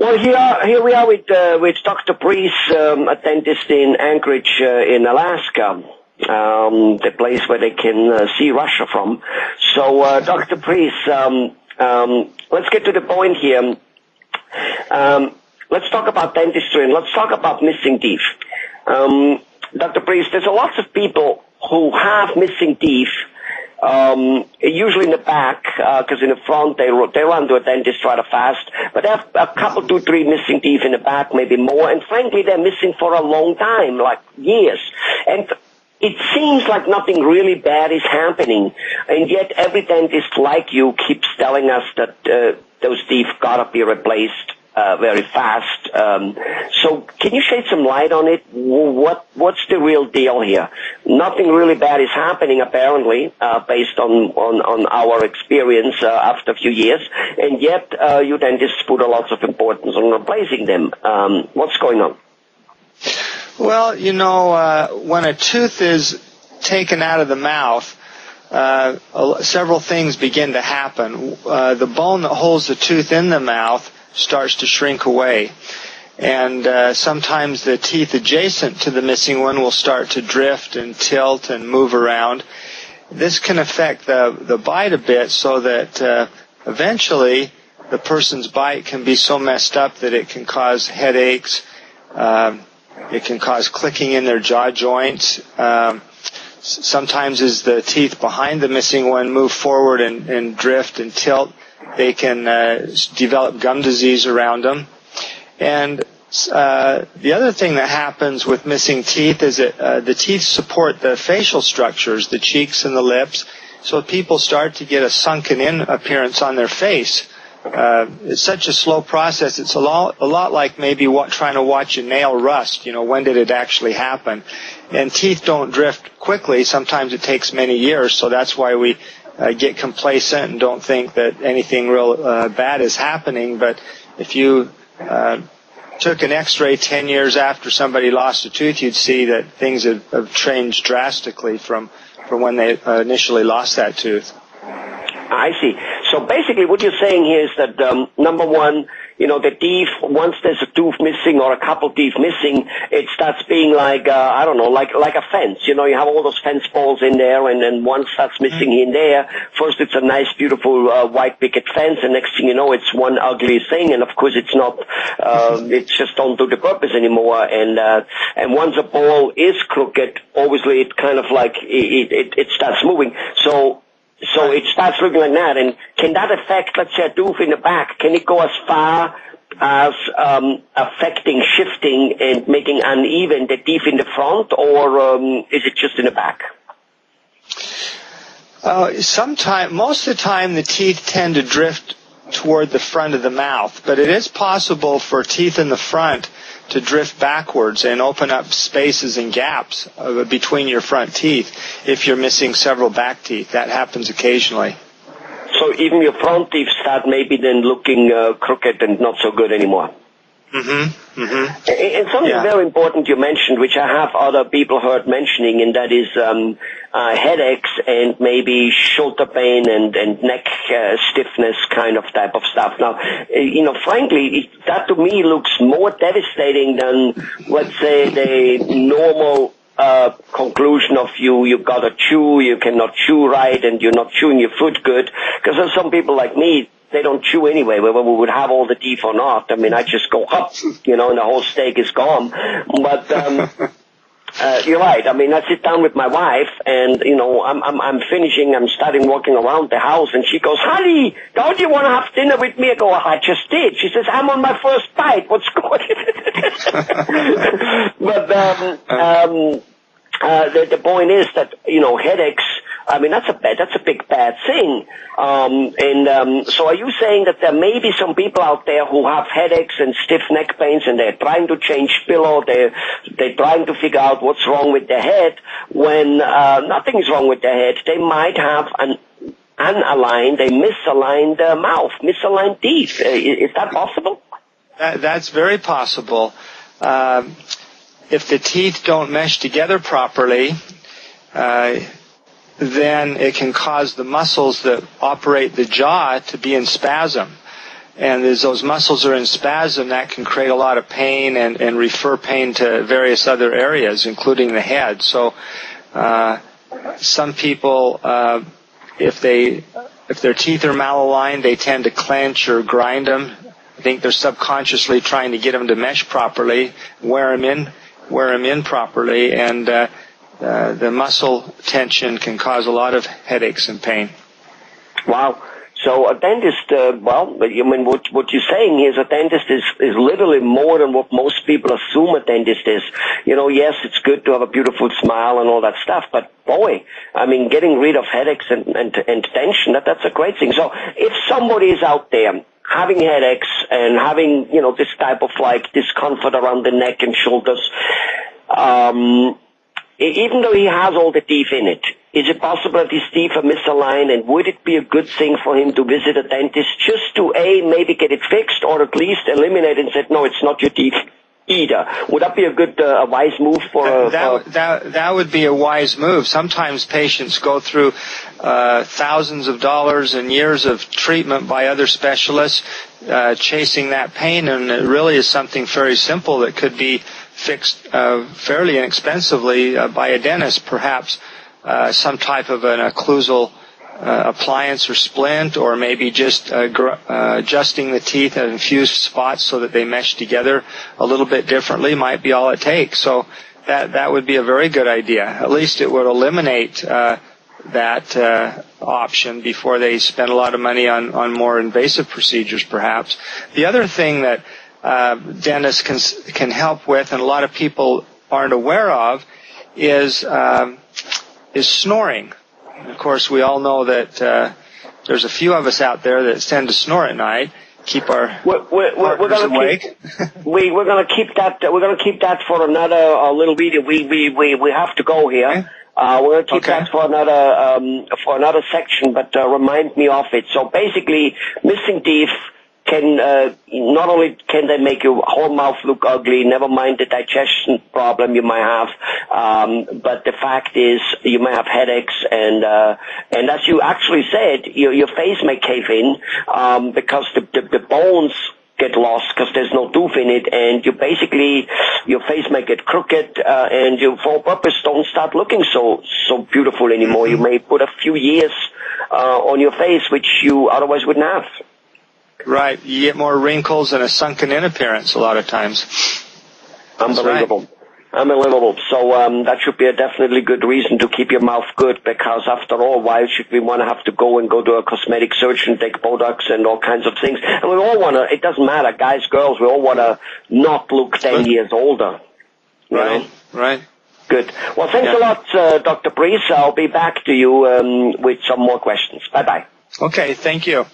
Well, here we are with Dr. Priest, a dentist in Anchorage, in Alaska, the place where they can see Russia from. So, Dr. Priest, let's get to the point here. Let's talk about dentistry and let's talk about missing teeth. Dr. Priest, there's a lot of people who have missing teeth. Usually in the back, because in the front they run to a dentist rather fast, but they have a couple, 2, 3 missing teeth in the back, maybe more, and frankly they're missing for a long time, like years. And it seems like nothing really bad is happening, and yet every dentist like you keeps telling us that those teeth gotta be replaced very fast. So can you shed some light on it? What's the real deal here? Nothing really bad is happening apparently, based on our experience after a few years, and yet you dentists put a lot of importance on replacing them. What's going on? Well, when a tooth is taken out of the mouth, several things begin to happen. The bone that holds the tooth in the mouth starts to shrink away. And sometimes the teeth adjacent to the missing one will start to drift and tilt and move around. This can affect the bite a bit so that eventually the person's bite can be so messed up that it can cause headaches. It can cause clicking in their jaw joints. Sometimes as the teeth behind the missing one move forward and drift and tilt, they can develop gum disease around them. And the other thing that happens with missing teeth is that the teeth support the facial structures, the cheeks and the lips, so people start to get a sunken-in appearance on their face. It's such a slow process. It's a lot like maybe trying to watch a nail rust. When did it actually happen? And teeth don't drift quickly. Sometimes it takes many years, so that's why we get complacent and don't think that anything real bad is happening. But if you took an X-ray 10 years after somebody lost a tooth, you'd see that things have changed drastically from when they initially lost that tooth. I see. So basically what you're saying here is that, number one, the teeth, once there's a tooth missing or a couple teeth missing, it starts being like, like a fence. You have all those fence poles in there, and then one starts missing here and there. First it's a nice, beautiful, white picket fence, and next thing you know, it's one ugly thing, and of course it's not, it's just don't do the purpose anymore. And once a pole is crooked, obviously it kind of like, it starts moving. So it starts looking like that, and can that affect, let's say, a tooth in the back? Can it go as far as affecting, shifting, and making uneven the teeth in the front, or is it just in the back? Most of the time, the teeth tend to drift toward the front of the mouth, but it is possible for teeth in the front to drift backwards and open up spaces and gaps between your front teeth if you're missing several back teeth. That happens occasionally. So even your front teeth start maybe then looking crooked and not so good anymore. Mm-hmm. Mm-hmm. And something very important you mentioned, which I have other people heard mentioning, and that is headaches and maybe shoulder pain and neck stiffness kind of type of stuff. Now, frankly, that to me looks more devastating than, let's say, the normal conclusion of you gotta chew, you cannot chew right, and you're not chewing your food good. Because there's some people like me, they don't chew anyway, whether we would have all the teeth or not. I mean, I just go up, and the whole steak is gone. But you're right. I mean, I sit down with my wife, and I'm finishing. I'm starting walking around the house, and she goes, "Honey, don't you want to have dinner with me?" I go, "I just did." She says, "I'm on my first bite. What's going on?" But the point is that headaches. I mean, that's a big bad thing. So are you saying that there may be some people out there who have headaches and stiff neck pains, and they're trying to change pillow, they're trying to figure out what's wrong with their head, when nothing's wrong with their head? They might have an misaligned mouth, misaligned teeth. Is that possible? That's very possible. If the teeth don't mesh together properly, then it can cause the muscles that operate the jaw to be in spasm. And as those muscles are in spasm, that can create a lot of pain and refer pain to various other areas, including the head. So some people, if their teeth are malaligned, they tend to clench or grind them. I think they're subconsciously trying to get them to mesh properly, wear them in properly, and the muscle tension can cause a lot of headaches and pain. Wow. So a dentist, what you're saying is a dentist is literally more than what most people assume a dentist is. Yes, it's good to have a beautiful smile and all that stuff, but boy, getting rid of headaches and tension, that's a great thing. So if somebody is out there having headaches and having, this type of discomfort around the neck and shoulders, even though he has all the teeth in it, is it possible that his teeth are misaligned, and would it be a good thing for him to visit a dentist just to, maybe get it fixed, or at least eliminate and say, no, it's not your teeth either? Would that be a good, a wise move for that would be a wise move. Sometimes patients go through thousands of dollars and years of treatment by other specialists chasing that pain, and it really is something very simple that could be fixed fairly inexpensively by a dentist, perhaps some type of an occlusal appliance or splint, or maybe just adjusting the teeth at infused spots so that they mesh together a little bit differently might be all it takes. So that would be a very good idea. At least it would eliminate that option before they spend a lot of money on more invasive procedures, perhaps. The other thing that dentists can help with, and a lot of people aren't aware of, is snoring. And of course, we all know that there's a few of us out there that tend to snore at night, keep our partners awake. We're going to keep that. We're going to keep that for another little video. We have to go here. Okay. We're going to keep that for another section, but remind me of it. So basically, missing teeth can not only can they make your whole mouth look ugly, never mind the digestion problem you might have, but the fact is you might have headaches, and as you actually said, your face may cave in because the bones get lost because there's no tooth in it, and your face may get crooked, and you for purpose don't start looking so beautiful anymore. You may put a few years on your face which you otherwise wouldn't have. Right. You get more wrinkles and a sunken-in appearance a lot of times. Unbelievable. Right. Unbelievable. So that should be a definitely good reason to keep your mouth good, because after all, why should we want to have to go to a cosmetic surgeon, take Botox and all kinds of things? And we all want to, it doesn't matter, guys, girls, we all want to not look 10 years older. Right. Right. Good. Well, thanks a lot, Dr. Priest. I'll be back to you with some more questions. Bye-bye. Okay, thank you.